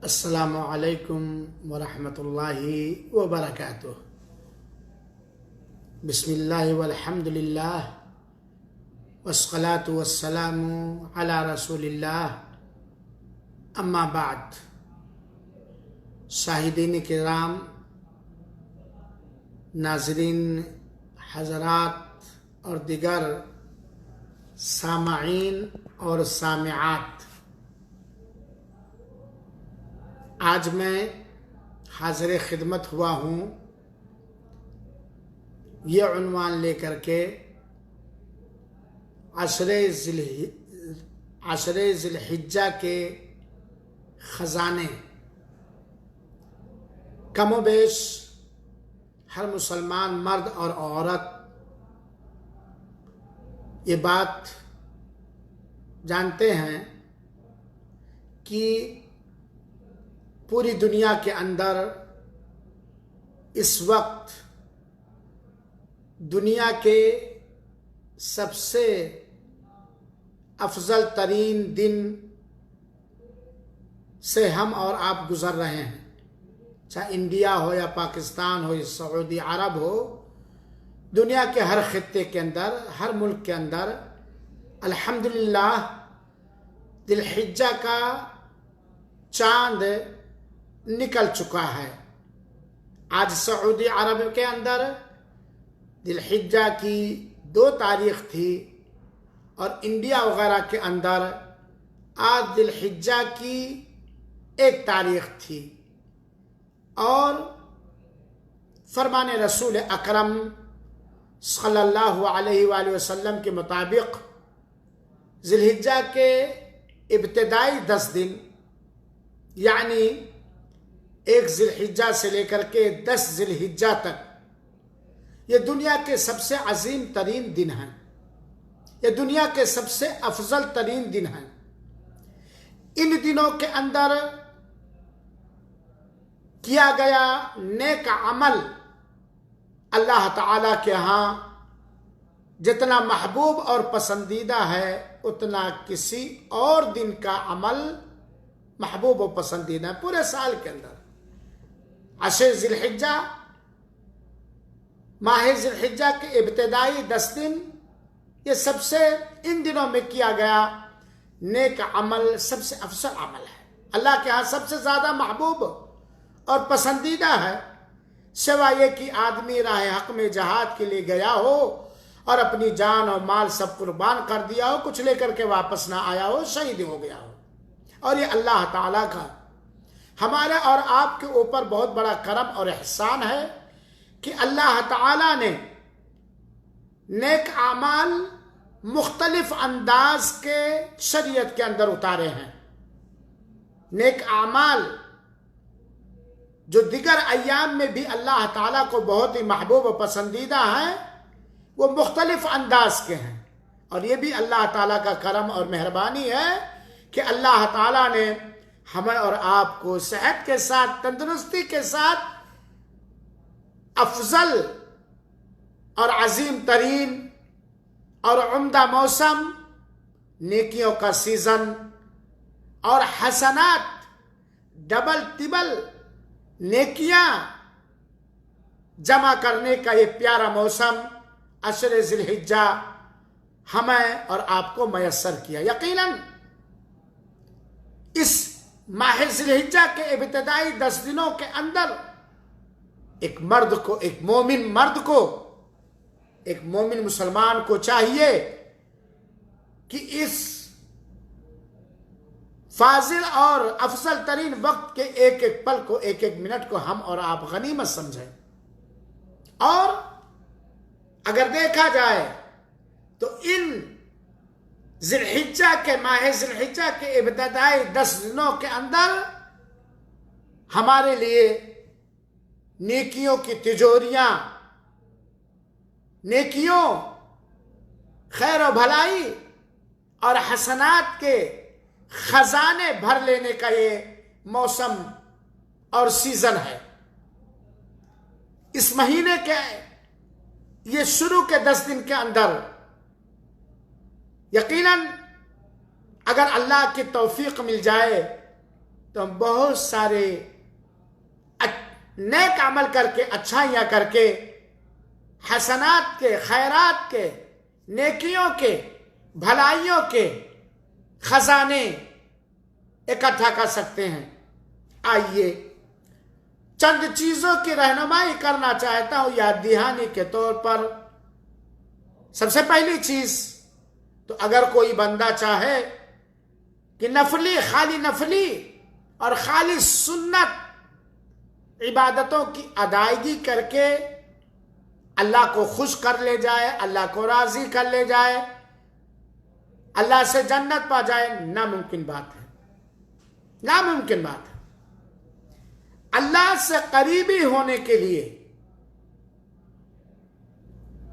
السلام علیکم ورحمۃ اللہ وبرکاتہ۔ بسم اللہ والحمد للہ والصلاة والسلام علی رسول اللہ، اما بعد۔ شاہدین کرام، ناظرین حضرات اور دیگر سامعین اور سامعات، آج میں حاضر خدمت ہوا ہوں یہ عنوان لے کر کے عشر ذی الحجہ کے خزانے۔ کم و بیش ہر مسلمان مرد اور عورت یہ بات جانتے ہیں کہ پوری دنیا کے اندر اس وقت دنیا کے سب سے افضل ترین دن سے ہم اور آپ گزر رہے ہیں، چاہے انڈیا ہو یا پاکستان ہو یا سعودی عرب ہو، دنیا کے ہر خطے کے اندر، ہر ملک کے اندر الحمدللہ ذی الحجہ کا چاند نکل چکا ہے۔ آج سعودی عرب کے اندر ذی الحجہ کی 2 تاریخ تھی اور انڈیا وغیرہ کے اندر آج ذی الحجہ کی 1 تاریخ تھی، اور فرمان رسول اکرم صلی اللہ علیہ وآلہ وسلم کے مطابق ذی الحجہ کے ابتدائی 10 دن، یعنی 1 ذی الحجہ سے لے کر کے 10 ذی الحجہ تک، یہ دنیا کے سب سے عظیم ترین دن ہیں، یہ دنیا کے سب سے افضل ترین دن ہیں۔ ان دنوں کے اندر کیا گیا نیک عمل اللہ تعالیٰ کے ہاں جتنا محبوب اور پسندیدہ ہے، اتنا کسی اور دن کا عمل محبوب و پسندیدہ ہے پورے سال کے اندر۔ عشر ذی الحجہ، ماہ ذی الحجہ کے ابتدائی 10 دن، یہ سب سے ان دنوں میں کیا گیا نیک عمل سب سے افضل عمل ہے، اللہ کے ہاں سب سے زیادہ محبوب اور پسندیدہ ہے، سوائے یہ کہ آدمی راہ حق میں جہاد کے لیے گیا ہو اور اپنی جان اور مال سب قربان کر دیا ہو، کچھ لے کر کے واپس نہ آیا ہو، شہید ہو گیا ہو۔ اور یہ اللہ تعالیٰ کا ہمارے اور آپ کے اوپر بہت بڑا کرم اور احسان ہے کہ اللہ تعالیٰ نے نیک اعمال مختلف انداز کے شریعت کے اندر اتارے ہیں۔ نیک اعمال جو دیگر ایام میں بھی اللہ تعالیٰ کو بہت ہی محبوب و پسندیدہ ہیں، وہ مختلف انداز کے ہیں، اور یہ بھی اللہ تعالیٰ کا کرم اور مہربانی ہے کہ اللہ تعالیٰ نے ہمیں اور آپ کو صحت کے ساتھ، تندرستی کے ساتھ افضل اور عظیم ترین اور عمدہ موسم، نیکیوں کا سیزن اور حسنات ڈبل ٹبل نیکیاں جمع کرنے کا یہ پیارا موسم عشر ذی الحجہ ہمیں اور آپ کو میسر کیا۔ یقیناً اس ماہ ذی الحجہ کے ابتدائی 10 دنوں کے اندر ایک مرد کو، ایک مومن مرد کو، ایک مومن مسلمان کو چاہیے کہ اس فاضل اور افضل ترین وقت کے ایک ایک پل کو، ایک ایک منٹ کو ہم اور آپ غنیمت سمجھیں۔ اور اگر دیکھا جائے تو ان ذی الحجہ کے ماہ ذی الحجہ کے ابتدائی 10 دنوں کے اندر ہمارے لیے نیکیوں کی تجوریاں، نیکیوں، خیر و بھلائی اور حسنات کے خزانے بھر لینے کا یہ موسم اور سیزن ہے۔ اس مہینے کے یہ شروع کے 10 دن کے اندر یقیناً اگر اللہ کی توفیق مل جائے تو ہم بہت سارے نیک عمل کر کے، اچھائیاں کر کے، حسنات کے، خیرات کے، نیکیوں کے، بھلائیوں کے خزانے اکٹھا کر سکتے ہیں۔ آئیے چند چیزوں کی رہنمائی کرنا چاہتا ہوں یاد دہانی کے طور پر۔ سب سے پہلی چیز تو اگر کوئی بندہ چاہے کہ خالی نفلی اور خالی سنت عبادتوں کی ادائیگی کر کے اللہ کو خوش کر لے جائے، اللہ کو راضی کر لے جائے، اللہ سے جنت پا جائے، ناممکن بات ہے، ناممکن بات ہے۔ اللہ سے قریبی ہونے کے لیے،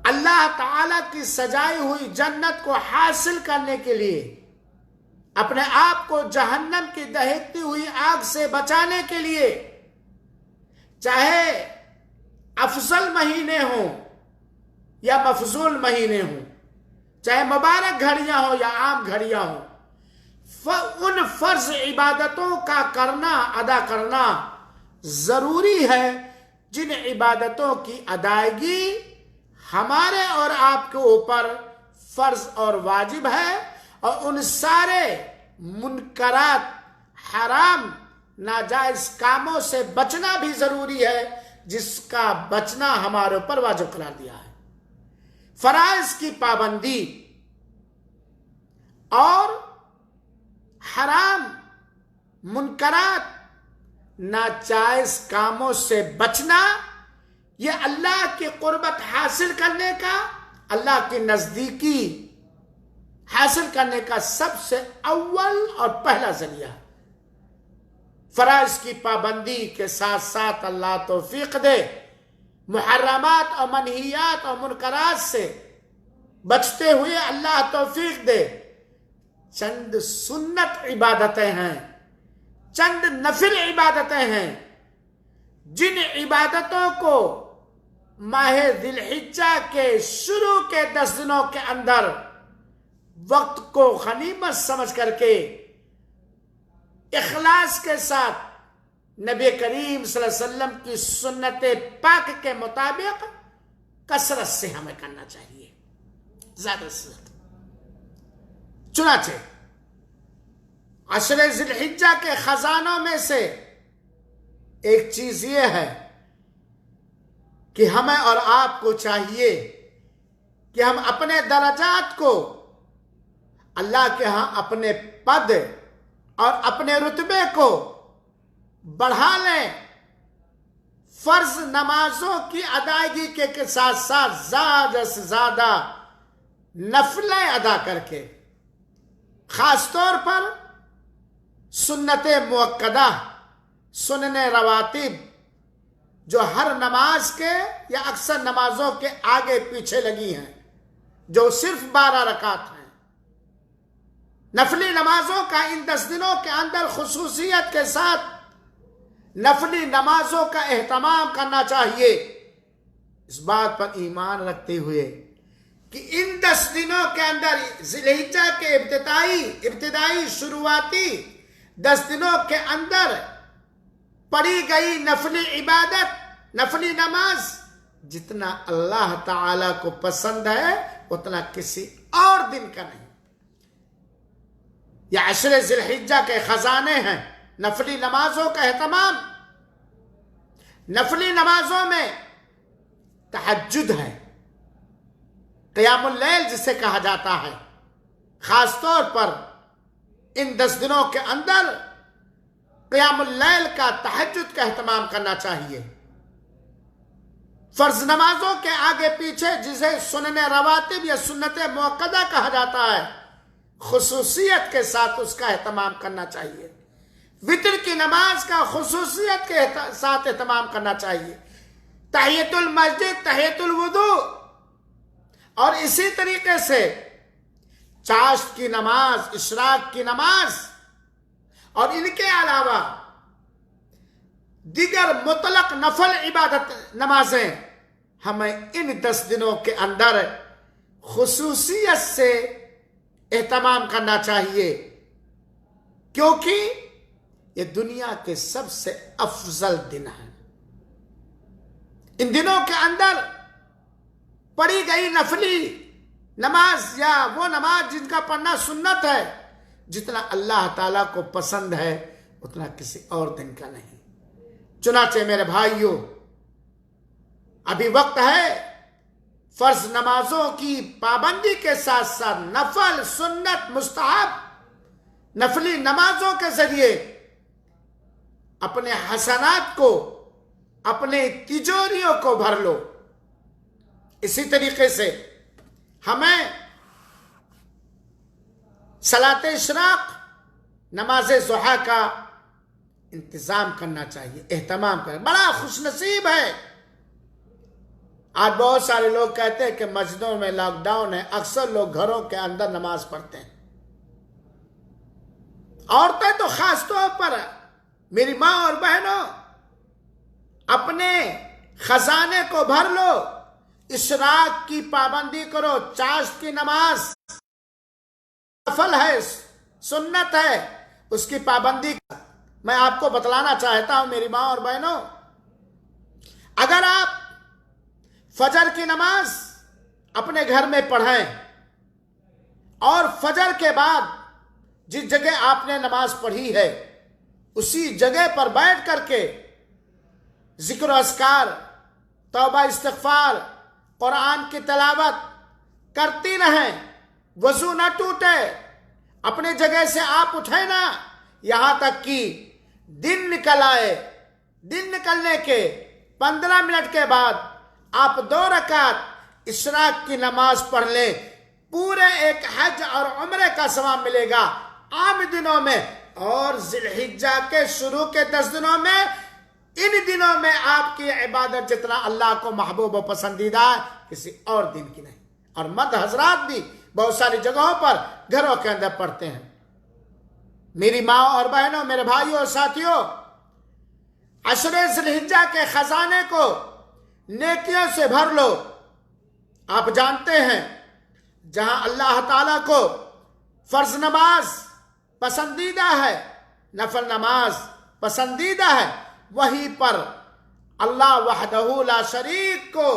اللہ تعالی کی سجائی ہوئی جنت کو حاصل کرنے کے لیے، اپنے آپ کو جہنم کی دہکتی ہوئی آگ سے بچانے کے لیے، چاہے افضل مہینے ہوں یا مفضول مہینے ہوں، چاہے مبارک گھڑیاں ہوں یا عام گھڑیاں ہوں، ان فرض عبادتوں کا کرنا، ادا کرنا ضروری ہے جن عبادتوں کی ادائیگی ہمارے اور آپ کے اوپر فرض اور واجب ہے، اور ان سارے منکرات، حرام، ناجائز کاموں سے بچنا بھی ضروری ہے جس کا بچنا ہمارے اوپر واجب قرار دیا ہے۔ فرائض کی پابندی اور حرام، منکرات، ناجائز کاموں سے بچنا، یہ اللہ کی قربت حاصل کرنے کا، اللہ کی نزدیکی حاصل کرنے کا سب سے اول اور پہلا ذریعہ ہے۔ فرائض کی پابندی کے ساتھ ساتھ اللہ توفیق دے، محرمات اور منہیات اور منکرات سے بچتے ہوئے اللہ توفیق دے۔ چند سنت عبادتیں ہیں، چند نفل عبادتیں ہیں، جن عبادتوں کو ماہ ذی الحجہ کے شروع کے 10 دنوں کے اندر وقت کو غنیمت سمجھ کر کے اخلاص کے ساتھ نبی کریم صلی اللہ علیہ وسلم کی سنت پاک کے مطابق کثرت سے ہمیں کرنا چاہیے، زیادہ سے زیادہ۔ چنانچہ عشر ذی الحجہ کے خزانوں میں سے ایک چیز یہ ہے کہ ہمیں اور آپ کو چاہیے کہ ہم اپنے درجات کو اللہ کے ہاں اپنے پد اور اپنے رتبے کو بڑھا لیں، فرض نمازوں کی ادائیگی کے ساتھ ساتھ زیادہ سے زیادہ نفلیں ادا کر کے، خاص طور پر سنت مؤکدہ، سنن رواتب، جو ہر نماز کے یا اکثر نمازوں کے آگے پیچھے لگی ہیں، جو صرف 12 رکعت ہیں۔ نفلی نمازوں کا ان 10 دنوں کے اندر خصوصیت کے ساتھ نفلی نمازوں کا اہتمام کرنا چاہیے، اس بات پر ایمان رکھتے ہوئے کہ ان 10 دنوں کے اندر ذی الحجہ کے ابتدائی شروعاتی 10 دنوں کے اندر پڑھی گئی نفلی عبادت، نفلی نماز جتنا اللہ تعالی کو پسند ہے اتنا کسی اور دن کا نہیں۔ یہ عشر ذی الحجہ کے خزانے ہیں، نفلی نمازوں کا اہتمام۔ نفلی نمازوں میں تہجد ہے، قیام اللیل جسے کہا جاتا ہے، خاص طور پر ان 10 دنوں کے اندر قیام اللیل کا، تہجد کا اہتمام کرنا چاہیے۔ فرض نمازوں کے آگے پیچھے جسے سنن رواتب یا سنت مؤکدہ کہا جاتا ہے، خصوصیت کے ساتھ اس کا اہتمام کرنا چاہیے۔ وتر کی نماز کا خصوصیت کے ساتھ اہتمام کرنا چاہیے۔ تحیۃ المسجد، تحیۃ الوضو، اور اسی طریقے سے چاشت کی نماز، اشراق کی نماز، اور ان کے علاوہ دیگر مطلق نفل عبادت نمازیں ہمیں ان 10 دنوں کے اندر خصوصیت سے اہتمام کرنا چاہیے، کیونکہ یہ دنیا کے سب سے افضل دن ہیں۔ ان دنوں کے اندر پڑھی گئی نفلی نماز یا وہ نماز جن کا پڑھنا سنت ہے، جتنا اللہ تعالیٰ کو پسند ہے اتنا کسی اور دن کا نہیں۔ چنانچہ میرے بھائیوں، ابھی وقت ہے فرض نمازوں کی پابندی کے ساتھ ساتھ نفل، سنت، مستحب نفلی نمازوں کے ذریعے اپنے حسنات کو، اپنے تجوریوں کو بھر لو۔ اسی طریقے سے ہمیں صلاۃ اشراق، نماز ضحیٰ کا انتظام کرنا چاہیے، اہتمام کرنا۔ بڑا خوش نصیب ہے، آج بہت سارے لوگ کہتے ہیں کہ مسجدوں میں لاک ڈاؤن ہے، اکثر لوگ گھروں کے اندر نماز پڑھتے ہیں۔ عورتیں تو خاص طور پر، میری ماں اور بہنوں، اپنے خزانے کو بھر لو، اشراق کی پابندی کرو، چاشت کی نماز نفل ہے، سنت ہے، اس کی پابندی۔ میں آپ کو بتلانا چاہتا ہوں میری ماں اور بہنوں، اگر آپ فجر کی نماز اپنے گھر میں پڑھیں اور فجر کے بعد جس جگہ آپ نے نماز پڑھی ہے اسی جگہ پر بیٹھ کر کے ذکر و اذکار، توبہ استغفار، قرآن کی تلاوت کرتی رہیں، وضو نہ ٹوٹے، اپنے جگہ سے آپ اٹھیں نا، یہاں تک کہ دن نکل آئے۔ دن نکلنے کے 15 منٹ کے بعد آپ 2 رکعت اشراق کی نماز پڑھ لیں، پورے ایک حج اور عمرے کا ثواب ملے گا۔ عام دنوں میں اور ذی الحجہ کے شروع کے 10 دنوں میں، ان دنوں میں آپ کی عبادت جتنا اللہ کو محبوب و پسندیدہ ہے کسی اور دن کی نہیں۔ اور مرد حضرات بھی بہت ساری جگہوں پر گھروں کے اندر پڑھتے ہیں۔ میری ماں اور بہنوں، میرے بھائیوں اور ساتھیوں، عشر ذی الحجہ کے خزانے کو نیکیوں سے بھر لو۔ آپ جانتے ہیں جہاں اللہ تعالیٰ کو فرض نماز پسندیدہ ہے، نفل نماز پسندیدہ ہے، وہیں پر اللہ وحدہ لا شریک کو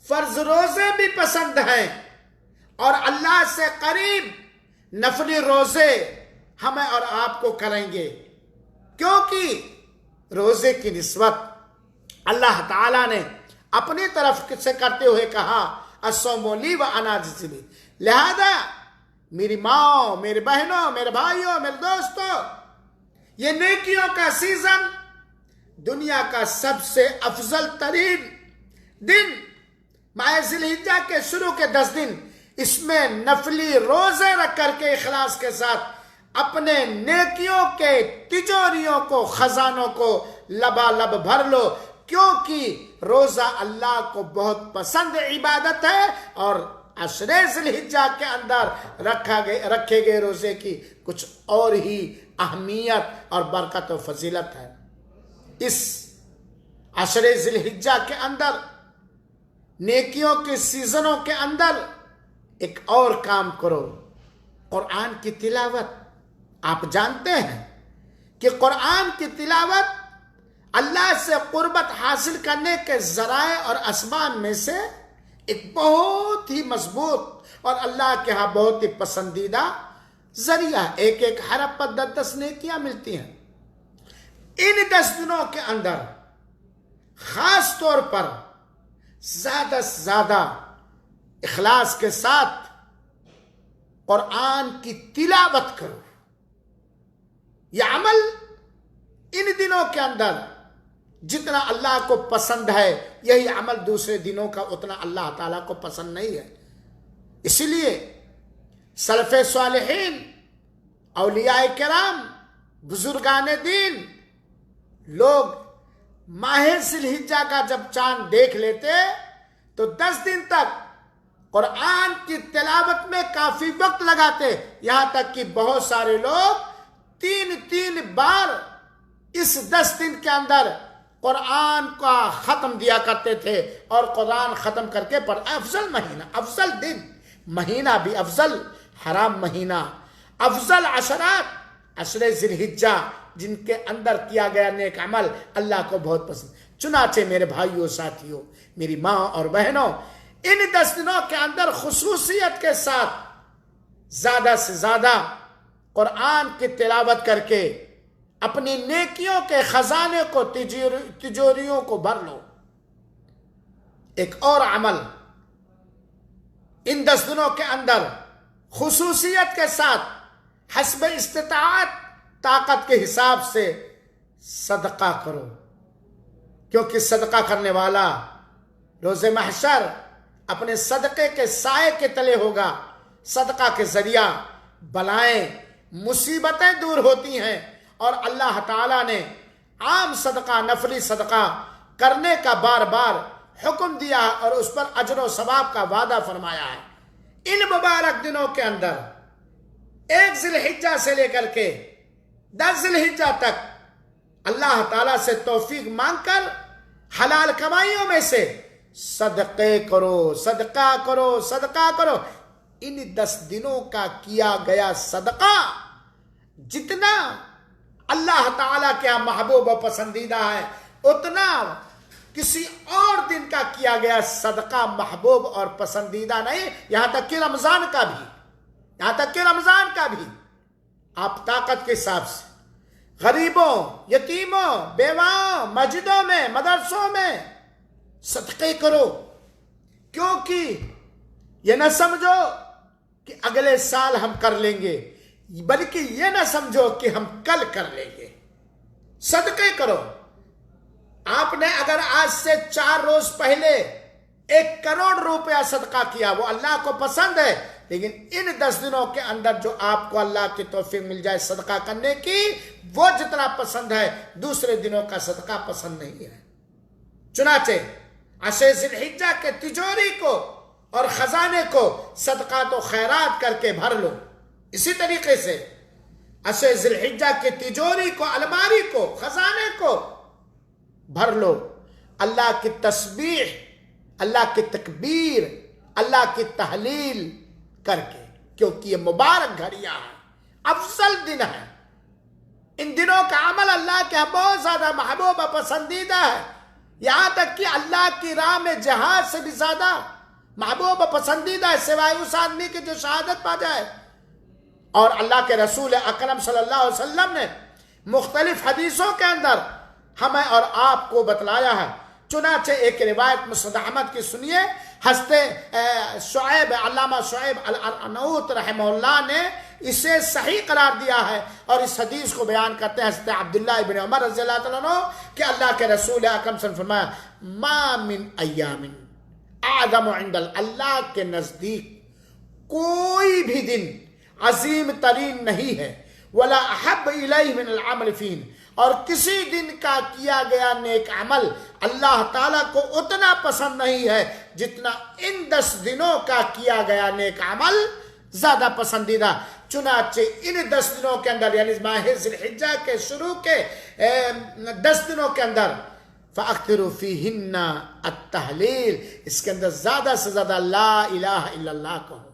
فرض روزے بھی پسند ہیں، اور اللہ سے قریب نفلی روزے ہمیں اور آپ کو کریں گے، کیونکہ روزے کی نسبت اللہ تعالیٰ نے اپنی طرف سے کرتے ہوئے کہا الصوم لی وانا اجزی بہ۔ لہذا میری ماں، میری بہنوں، میرے بھائیوں، میرے دوستوں، یہ نیکیوں کا سیزن، دنیا کا سب سے افضل ترین دن، ماہ ذی الحجہ کے شروع کے 10 دن، اس میں نفلی روزے رکھ کر کے اخلاص کے ساتھ اپنے نیکیوں کے تجوریوں کو، خزانوں کو لبالب بھر لو، کیونکہ روزہ اللہ کو بہت پسند عبادت ہے، اور عشر ذی الحجہ کے اندر رکھے گئے روزے کی کچھ اور ہی اہمیت اور برکت و فضیلت ہے۔ اس عشر ذی الحجہ کے اندر، نیکیوں کے سیزنوں کے اندر ایک اور کام کرو، قرآن کی تلاوت۔ آپ جانتے ہیں کہ قرآن کی تلاوت اللہ سے قربت حاصل کرنے کے ذرائع اور اسباب میں سے ایک بہت ہی مضبوط اور اللہ کے ہاں بہت ہی پسندیدہ ذریعہ۔ ایک حرف پر 10 نیکیاں ملتی ہیں۔ ان 10 دنوں کے اندر خاص طور پر زیادہ سے زیادہ اخلاص کے ساتھ قرآن کی تلاوت کرو۔ یہ عمل ان دنوں کے اندر جتنا اللہ کو پسند ہے، یہی عمل دوسرے دنوں کا اتنا اللہ تعالیٰ کو پسند نہیں ہے۔ اسی لیے سلف صالحین، اولیاء کرام، بزرگان دین، لوگ ماہ ذی الحجہ کا جب چاند دیکھ لیتے تو 10 دن تک قرآن کی تلاوت میں کافی وقت لگاتے، یہاں تک کہ بہت سارے لوگ 3 بار اس 10 دن کے اندر قرآن کا ختم دیا کرتے تھے، اور قرآن ختم کر کے افضل مہینہ، افضل دن، مہینہ بھی افضل، حرام مہینہ، افضل عشرات، عشر ذی الحجہ جن کے اندر کیا گیا نیک عمل اللہ کو بہت پسند۔ چنانچہ میرے بھائیوں، ساتھیوں، میری ماں اور بہنوں، ان 10 دنوں کے اندر خصوصیت کے ساتھ زیادہ سے زیادہ قرآن کی تلاوت کر کے اپنی نیکیوں کے خزانے کو، تجوریوں کو بھر لو۔ ایک اور عمل ان 10 دنوں کے اندر خصوصیت کے ساتھ حسب استطاعت، طاقت کے حساب سے صدقہ کرو، کیونکہ صدقہ کرنے والا روز محشر اپنے صدقے کے سائے کے تلے ہوگا۔ صدقہ کے ذریعہ بلائیں، مصیبتیں دور ہوتی ہیں، اور اللہ تعالیٰ نے عام صدقہ، نفلی صدقہ کرنے کا بار بار حکم دیا ہے اور اس پر اجر و ثواب کا وعدہ فرمایا ہے۔ ان مبارک دنوں کے اندر 1 ذی الحجہ سے لے کر کے 10 ذی الحجہ تک اللہ تعالیٰ سے توفیق مانگ کر حلال کمائیوں میں سے صدقے کرو، صدقہ کرو، صدقہ کرو۔ ان 10 دنوں کا کیا گیا صدقہ جتنا اللہ تعالیٰ کے یہاں محبوب و پسندیدہ ہے، اتنا کسی اور دن کا کیا گیا صدقہ محبوب اور پسندیدہ نہیں، یہاں تک کہ رمضان کا بھی، یہاں تک کہ رمضان کا بھی۔ آپ طاقت کے حساب سے غریبوں، یتیموں، بیواؤں، مسجدوں میں، مدرسوں میں صدقے کرو، کیونکہ یہ نہ سمجھو کہ اگلے سال ہم کر لیں گے، بلکہ یہ نہ سمجھو کہ ہم کل کر لیں گے۔ صدقے کرو۔ آپ نے اگر آج سے 4 روز پہلے 1 کروڑ روپیہ صدقہ کیا، وہ اللہ کو پسند ہے، لیکن ان 10 دنوں کے اندر جو آپ کو اللہ کی توفیق مل جائے صدقہ کرنے کی، وہ جتنا پسند ہے دوسرے دنوں کا صدقہ پسند نہیں ہے۔ چنانچہ عشر ذی الحجہ کے تجوری کو اور خزانے کو صدقات و خیرات کر کے بھر لو۔ اسی طریقے سے عشر ذی الحجہ کی تجوری کو، الماری کو، خزانے کو بھر لو، اللہ کی تسبیح، اللہ کی تکبیر، اللہ کی تحلیل کر کے، کیونکہ یہ مبارک گھڑیاں ہیں، افضل دن ہے۔ ان دنوں کا عمل اللہ کے بہت زیادہ محبوب و پسندیدہ ہے، یہاں تک کہ اللہ کی راہ میں جہاد سے بھی زیادہ محبوب و پسندیدہ ہے، سوائے اس آدمی کی جو شہادت پا جائے۔ اور اللہ کے رسول اکرم صلی اللہ علیہ وسلم نے مختلف حدیثوں کے اندر ہمیں اور آپ کو بتلایا ہے۔ چنانچہ ایک روایت مسند احمد کی سنیے، حضرت شعیب، علامہ شعیب الارناؤوط رحمہ اللہ نے اسے صحیح قرار دیا ہے، اور اس حدیث کو بیان کرتے ہیں حضرت عبداللہ ابن عمر رضی اللہ عنہ کہ اللہ کے رسول اکرم صلی اللہ علیہ وسلم نے فرمایا، ما من ایام اعظم عند اللہ کے نزدیک کوئی بھی دن عظیم ترین نہیں ہے، ولا احب الیہ من العمل فیہ، اور کسی دن کا کیا گیا نیک عمل اللہ تعالیٰ کو اتنا پسند نہیں ہے جتنا ان 10 دنوں کا کیا گیا نیک عمل زیادہ پسندیدہ۔ چنانچہ ان 10 دنوں کے اندر، یعنی ماہ ذی الحجہ کے شروع کے 10 دنوں کے اندر، فَأَكْثِرُوا فِيهِنَّ التَّحْلِيلِ، اس کے اندر زیادہ سے زیادہ لا الہ الا اللہ کہو،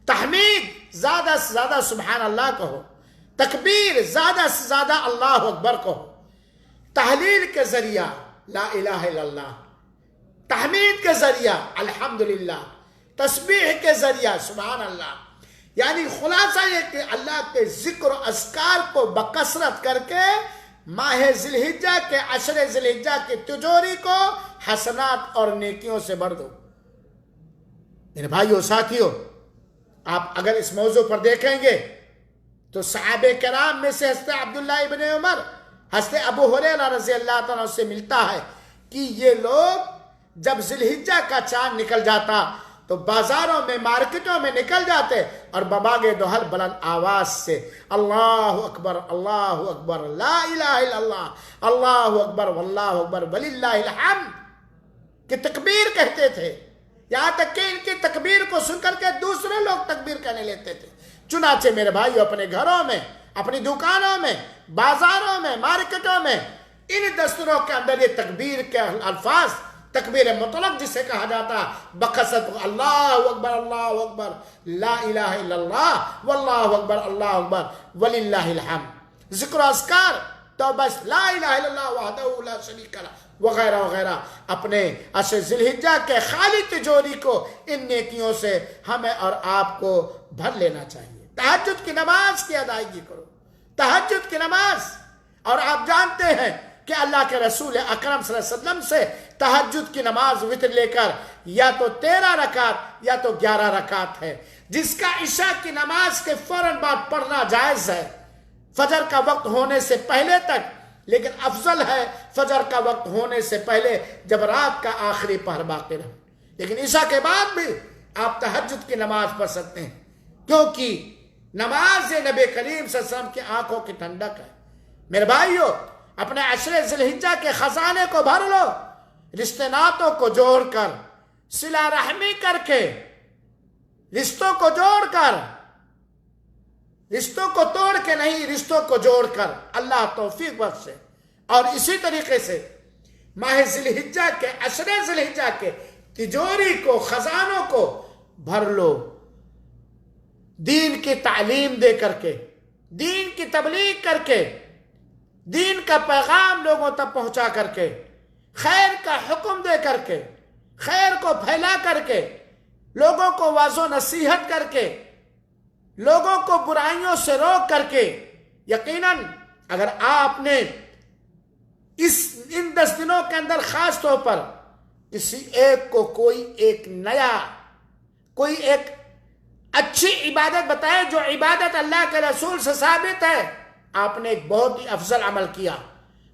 تحمید زیادہ سے زیادہ سبحان اللہ کہو، تکبیر زیادہ سے زیادہ اللہ اکبر کہو، تحلیل کے ذریعہ لا الہ الا اللہ، تحمید کے ذریعہ الحمدللہ، تسبیح کے ذریعہ سبحان اللہ۔ یعنی خلاصہ یہ کہ اللہ کے ذکر و اذکار کو بکثرت کر کے ماہ ذی الحجہ کے عشر ذی الحجہ کی تجوری کو حسنات اور نیکیوں سے بھر دو۔ میرے بھائیو، ساتھیو، آپ اگر اس موضوع پر دیکھیں گے تو صحابہ کرام میں سے حضرت عبداللہ ابن عمر، حضرت ابو ہریرہ رضی اللہ عنہ سے ملتا ہے کہ یہ لوگ جب ذی الحجہ کا چاند نکل جاتا تو بازاروں میں، مارکیٹوں میں نکل جاتے اور بباغ دوحل بلند آواز سے اللہ اکبر، اللہ اکبر، لا الہ الا اللہ، اللہ اکبر واللہ اکبر وللہ الحمد کی تکبیر کہتے تھے، یہاں تک کہ ان کی تکبیر کو سن کر کے دوسرے لوگ تکبیر کہنے لیتے تھے۔ چنانچہ میرے بھائیو، اپنے گھروں میں، اپنی دکانوں میں، بازاروں میں، مارکیٹوں میں ان 10 دنوں کے اندر یہ تکبیر کے الفاظ تکبیر مطلق جسے کہا جاتا، بقصد اللہ اکبر لا الہ الا اللہ واللہ اکبر وللہ الحمد، ذکر و اذکار تو بس لا الہ الا اللہ وحدہ لا شریک لہ وغیرہ وغیرہ، اپنے عشر ذی الحجہ کے خالی تجوری کو ان نیکیوں سے ہمیں اور آپ کو بھر لینا چاہیے۔ تہجد کی نماز کی ادائیگی کرو، تہجد کی نماز، اور آپ جانتے ہیں کہ اللہ کے رسول اکرم صلی اللہ علیہ وسلم سے تہجد کی نماز وتر لے کر یا تو 13 رکعت یا تو 11 رکعت ہے، جس کا عشاء کی نماز کے فوراً بعد پڑھنا جائز ہے فجر کا وقت ہونے سے پہلے تک، لیکن افضل ہے فجر کا وقت ہونے سے پہلے جب رات کا آخری پہر باقی رہے، لیکن عشاء کے بعد بھی آپ تہجد کی نماز پڑھ سکتے ہیں، کیونکہ نماز نبی کریم صلی اللہ علیہ وسلم کی آنکھوں کی ٹھنڈک ہے۔ میرے بھائیو، اپنے عشر ذی الحجہ کے خزانے کو بھر لو، رشتے ناتوں کو جوڑ کر، صلہ رحمی کر کے، رشتوں کو جوڑ کر، رشتوں کو توڑ کے نہیں، رشتوں کو جوڑ کر اللہ توفیق بخشے۔ اور اسی طریقے سے ماہ ذی الحجہ کے عشر ذی الحجہ کے تجوری کو، خزانوں کو بھر لو، دین کی تعلیم دے کر کے، دین کی تبلیغ کر کے، دین کا پیغام لوگوں تک پہنچا کر کے، خیر کا حکم دے کر کے، خیر کو پھیلا کر کے، لوگوں کو واعظ و نصیحت کر کے، لوگوں کو برائیوں سے روک کر کے۔ یقیناً اگر آپ نے ان 10 دنوں کے اندر خاص طور پر کسی ایک کو کوئی ایک نیا، کوئی ایک اچھی عبادت بتائے جو عبادت اللہ کے رسول سے ثابت ہے، آپ نے ایک بہت ہی افضل عمل کیا،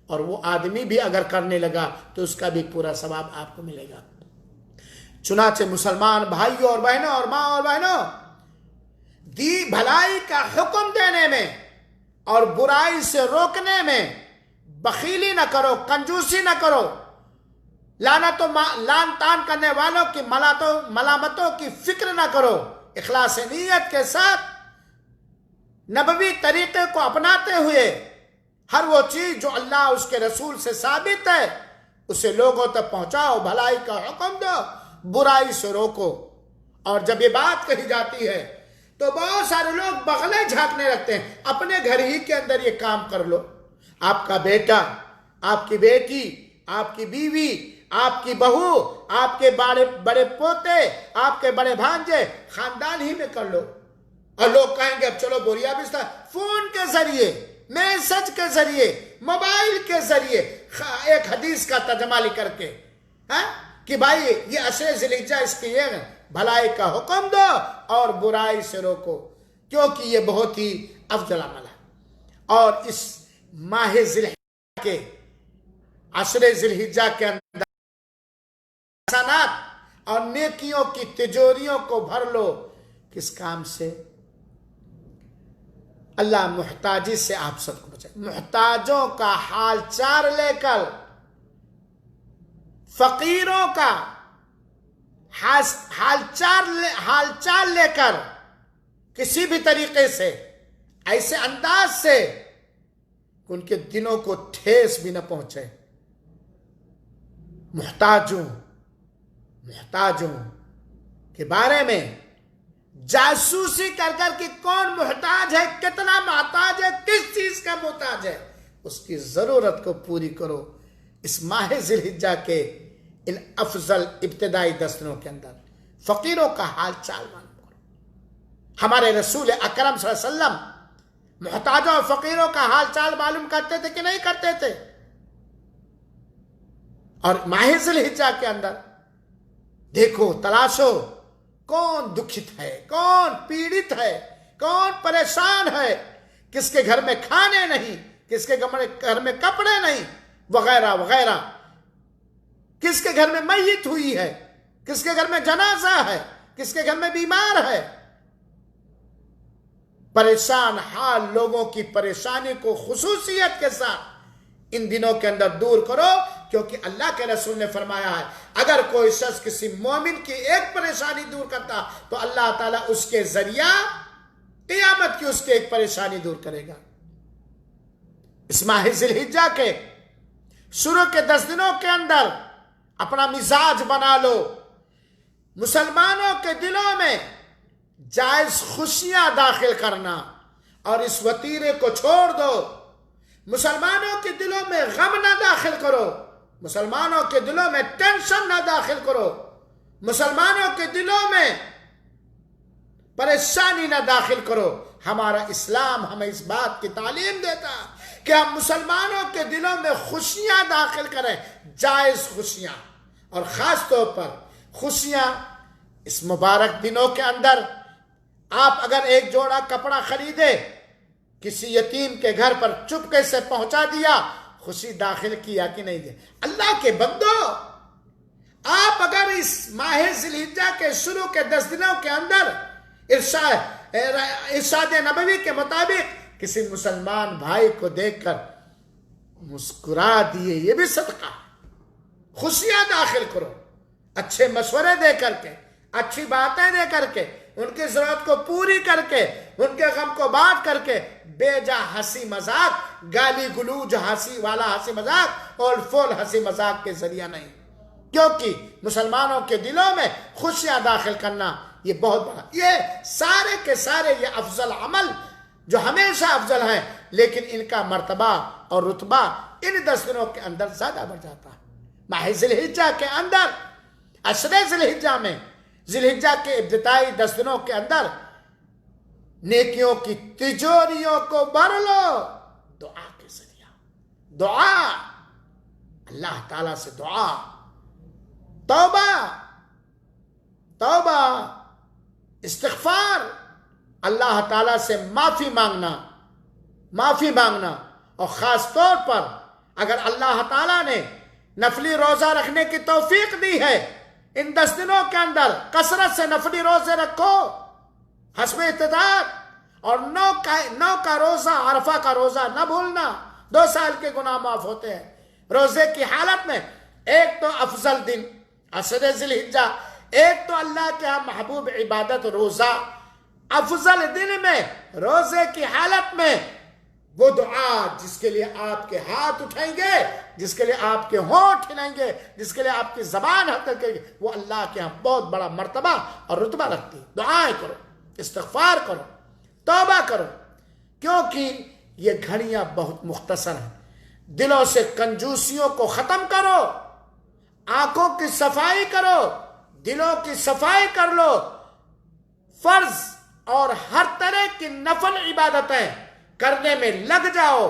اور وہ آدمی بھی اگر کرنے لگا تو اس کا بھی پورا ثواب آپ کو ملے گا۔ چنانچہ مسلمان بھائیوں اور بہنوں اور ماں اور بہنوں، بھلائی کا حکم دینے میں اور برائی سے روکنے میں بخیلی نہ کرو، کنجوسی نہ کرو، لان تان کرنے والوں کی ملامتوں کی فکر نہ کرو، اخلاص نیت کے ساتھ نبوی طریقے کو اپناتے ہوئے ہر وہ چیز جو اللہ اس کے رسول سے ثابت ہے اسے لوگوں تک پہنچاؤ، بھلائی کا حکم دو، برائی سے روکو۔ اور جب یہ بات کہی جاتی ہے تو بہت سارے لوگ بغلیں جھانکنے لگتے ہیں، اپنے گھر ہی کے اندر یہ کام کر لو۔ آپ کا بیٹا، آپ کی بیٹی، آپ کی بیوی، آپ کی بہو، آپ کے بڑے پوتے، آپ کے بڑے بھانجے خاندان ہی میں کر لو، اور لوگ کہیں گے اب چلو بوریا بستر، فون کے ذریعے، میسج کے ذریعے، موبائل کے ذریعے ایک حدیث کا ترجمہ لکھ کر کے کہ بھائی یہ عشر ذی الحجہ اس کی یہ بھلائی کا حکم دو اور برائی سے روکو، کیونکہ یہ بہت ہی افضل عمل ہے۔ اور اس ماہ ذی الحجہ کے عشر ذی الحجہ کے اندر حسنات اور نیکیوں کی تجوریوں کو بھر لو، کس کام سے؟ اللہ محتاجی سے آپ سب کو بچائے، محتاجوں کا حال چال لے کر، فقیروں کا حال چال لے کر، کسی بھی طریقے سے، ایسے انداز سے کہ ان کے دلوں کو ٹھیس بھی نہ پہنچے۔ محتاجوں کے بارے میں جاسوسی کر کر کہ کون محتاج ہے، کتنا محتاج ہے، کس چیز کا محتاج ہے، اس کی ضرورت کو پوری کرو۔ اس ماہ ذی الحجہ کے ان افضل ابتدائی 10 دنوں کے اندر فقیروں کا حال چال معلوم کرو۔ ہمارے رسول اکرم صلی اللہ علیہ وسلم محتاجوں اور فقیروں کا حال چال معلوم کرتے تھے کہ نہیں کرتے تھے؟ اور ماہ ذی الحجہ کے اندر دیکھو، تلاشو، کون دکھت ہے، کون پیڑت ہے، کون پریشان ہے، کس کے گھر میں کھانے نہیں، کس کے گھر میں کپڑے نہیں، وغیرہ وغیرہ، کس کے گھر میں میت ہوئی ہے، کس کے گھر میں جنازہ ہے، کس کے گھر میں بیمار ہے۔ پریشان حال لوگوں کی پریشانی کو خصوصیت کے ساتھ ان دنوں کے اندر دور کرو، کیونکہ اللہ کے رسول نے فرمایا ہے اگر کوئی شخص کسی مومن کی ایک پریشانی دور کرتا تو اللہ تعالیٰ اس کے ذریعہ قیامت کی اس کی ایک پریشانی دور کرے گا۔ اس ماہ ذی الحجہ کے شروع کے 10 دنوں کے اندر اپنا مزاج بنا لو، مسلمانوں کے دلوں میں جائز خوشیاں داخل کرنا اور اس وتیرے کو چھوڑ دو۔ مسلمانوں کے دلوں میں غم نہ داخل کرو، مسلمانوں کے دلوں میں ٹینشن نہ داخل کرو، مسلمانوں کے دلوں میں پریشانی نہ داخل کرو۔ ہمارا اسلام ہمیں اس بات کی تعلیم دیتا کہ ہم مسلمانوں کے دلوں میں خوشیاں داخل کریں، جائز خوشیاں، اور خاص طور پر خوشیاں اس مبارک دنوں کے اندر۔ آپ اگر ایک جوڑا کپڑا خریدے، کسی یتیم کے گھر پر چپکے سے پہنچا دیا، خوشی داخل کیا کہ نہیں دیا؟ اللہ کے بندو، آپ اگر اس ماہ ذی الحجہ کے شروع کے 10 دنوں کے اندر ارشاد نبوی کے مطابق کسی مسلمان بھائی کو دیکھ کر مسکرا دیے، یہ بھی صدقہ۔ خوشیاں داخل کرو، اچھے مشورے دے کر کے، اچھی باتیں دے کر کے، ان کی ضرورت کو پوری کر کے، ان کے غم کو بانٹ کر کے، بے جا ہنسی مذاق، گالی گلوج ہنسی والا ہنسی مذاق اور فول ہنسی مذاق کے ذریعہ نہیں، کیونکہ مسلمانوں کے دلوں میں خوشیاں داخل کرنا یہ بہت بڑا، یہ سارے کے سارے یہ افضل عمل جو ہمیشہ افضل ہیں، لیکن ان کا مرتبہ اور رتبہ ان 10 دنوں کے اندر زیادہ بڑھ جاتا ہے۔ ماہ ذی الحجہ کے اندر، عشر ذی الحجہ میں، ذی الحجہ کے ابتدائی 10 دنوں کے اندر نیکیوں کی تجوریوں کو بھر لو دعا کے ذریعہ۔ دعا، اللہ تعالیٰ سے دعا، توبہ، توبہ، استغفار، اللہ تعالیٰ سے معافی مانگنا، معافی مانگنا، اور خاص طور پر اگر اللہ تعالیٰ نے نفلی روزہ رکھنے کی توفیق دی ہے، ان 10 دنوں کے اندر کثرت سے نفلی روزے رکھو حسب استطاعت، اور 9 کا روزہ، عرفہ کا روزہ نہ بھولنا، 2 سال کے گناہ معاف ہوتے ہیں روزے کی حالت میں۔ ایک تو افضل دن عشر ذی الحجہ، ایک تو اللہ کے ہاں محبوب عبادت روزہ، افضل دن میں روزے کی حالت میں وہ دعا جس کے لیے آپ کے ہاتھ اٹھائیں گے، جس کے لیے آپ کے ہونٹ ہلائیں گے، جس کے لیے آپ کی زبان حرکت کرے گی، وہ اللہ کے ہاں بہت بڑا مرتبہ اور رتبہ رکھتی ہے۔ دعائیں کرو، استغفار کرو، توبہ کرو، کیونکہ یہ گھڑیاں بہت مختصر ہیں۔ دلوں سے کنجوسیوں کو ختم کرو، آنکھوں کی صفائی کرو، دلوں کی صفائی کر لو، فرض اور ہر طرح کی نفل عبادتیں کرنے میں لگ جاؤ،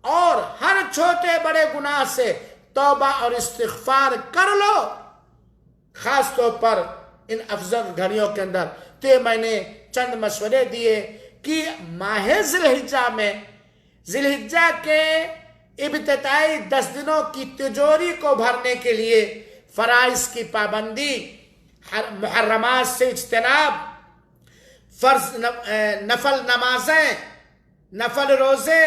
اور ہر چھوٹے بڑے گناہ سے توبہ اور استغفار کر لو۔ خاص طور پر ان افضل گھڑیوں کے اندر میں نے چند مشورے دیے کہ ماہ ذی الحجہ میں، ذی الحجہ کے ابتدائی 10 دنوں کی تجوری کو بھرنے کے لیے فرائض کی پابندی، محرمات سے اجتناب، فرض نفل نمازیں، نفل روزے،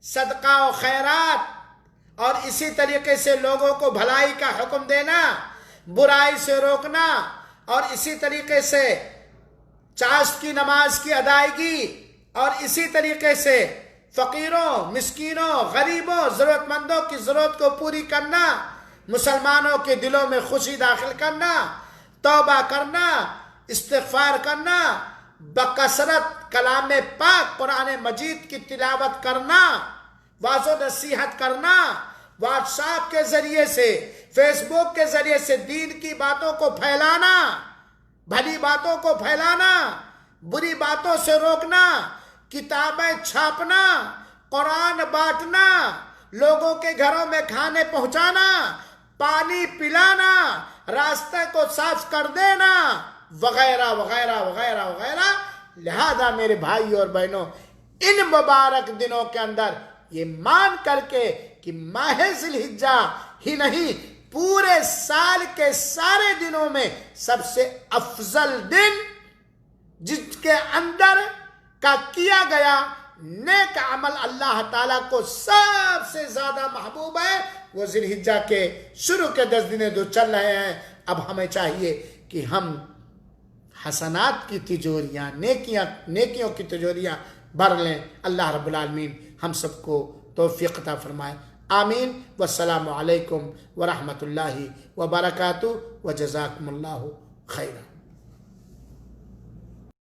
صدقہ و خیرات، اور اسی طریقے سے لوگوں کو بھلائی کا حکم دینا، برائی سے روکنا، اور اسی طریقے سے چاشت کی نماز کی ادائیگی، اور اسی طریقے سے فقیروں، مسکینوں، غریبوں، ضرورت مندوں کی ضرورت کو پوری کرنا، مسلمانوں کے دلوں میں خوشی داخل کرنا، توبہ کرنا، استغفار کرنا، بکثرت کلام پاک قرآن مجید کی تلاوت کرنا، واعظ و نصیحت کرنا، واٹس ایپ کے ذریعے سے، فیس بک کے ذریعے سے دین کی باتوں کو پھیلانا، بھلی باتوں کو پھیلانا، بری باتوں سے روکنا، کتابیں چھاپنا، قرآن بانٹنا، لوگوں کے گھروں میں کھانے پہنچانا، پانی پلانا، راستے کو صاف کر دینا، وغیرہ وغیرہ وغیرہ وغیرہ۔ لہذا میرے بھائی اور بہنوں، ان مبارک دنوں کے اندر یہ مان کر کے کہ ماہ ذی الحجہ ہی نہیں، پورے سال کے سارے دنوں میں سب سے افضل دن جس کے اندر کا کیا گیا نیک عمل اللہ تعالیٰ کو سب سے زیادہ محبوب ہے، وہ ذی الحجہ کے شروع کے 10 دن جو چل رہے ہیں۔ اب ہمیں چاہیے کہ ہم حسنات کی تجوریاں، نیکیوں کی تجوریاں بھر لیں۔ اللہ رب العالمین ہم سب کو توفیق عطا فرمائے۔ آمین والسلام علیکم ورحمۃ اللہ وبرکاتہ وجزاکم اللہ خیرا.